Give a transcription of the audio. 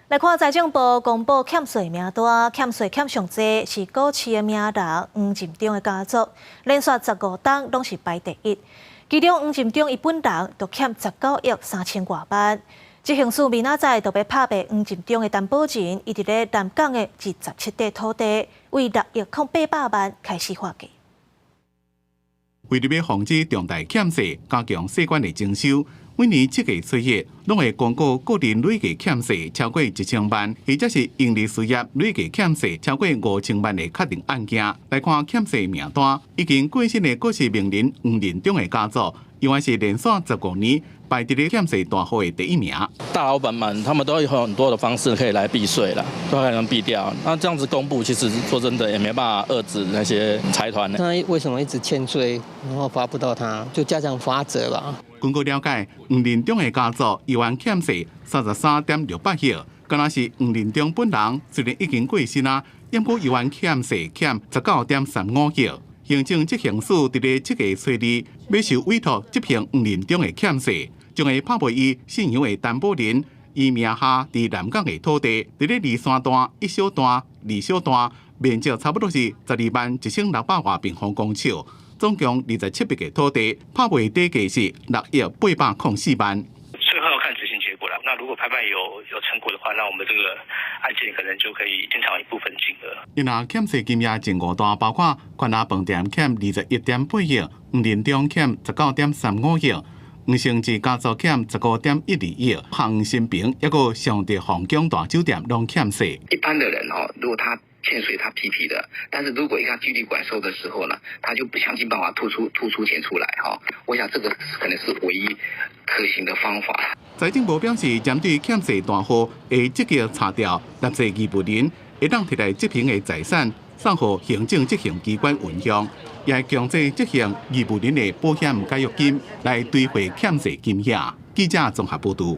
来看财政部公布欠税名单，欠税欠上济是股市的名人黄进中的家族，连续15档拢是排第一。其中黄进中伊本人就欠19亿3000多万。执行署明仔载就要拍卖黄进中的担保人，伊伫咧南港的27块土地，为6亿800万开始划价。为了要防止重大欠税，加强税管的征收。每年7月7日，拢会公告个人累计欠税超过1000万，或者是营利事业累计欠税超过5000万的确定案件。来看欠税名单，已经过身的股市名人黄仁中的家族，永远是连续15年排伫咧欠税大户的第一名。大老板们他们都有很多的方式可以来避税了，都还能避掉。那这样子公布，其实说真的也没办法遏制那些财团。他为什么一直欠税，然后罚不到他，就加强罚则吧。根据了解，黄仁中的家族依然欠税33.600亿，敢若是黄仁中本人虽然已经过身啊，也过依然欠税欠19.35亿。行政执行署伫咧7月7日要受委托执行黄仁中的欠税，将会拍卖伊信用的担保人，伊名下伫南港的土地，伫咧23段、1小段、2小段，面积差不多是121600多平方公尺。总共27笔的土地，拍卖底价是6亿804万。最后要看执行结果了。那如果拍卖有成果的话，那我们这个案件可能就可以清偿一部分金额。因若欠税金额前5大，包括关雅饭店欠21.8亿，黄仁中欠19.35亿，黄成志家族欠15.12亿，黄新平抑个上帝皇宫大酒店拢欠税。一般的人如果他欠税他批的，但是如果一个纪律管收的时候呢，他就不想尽办法吐出钱出来我想这个可能是唯一可行的方法。财政部表示，针对欠税大户会积极查调纳税义务人，会当摕来执行的财产送予行政执行机关运用，也会强制执行义务人的保险解约金来追回欠税金额。记者综合报道。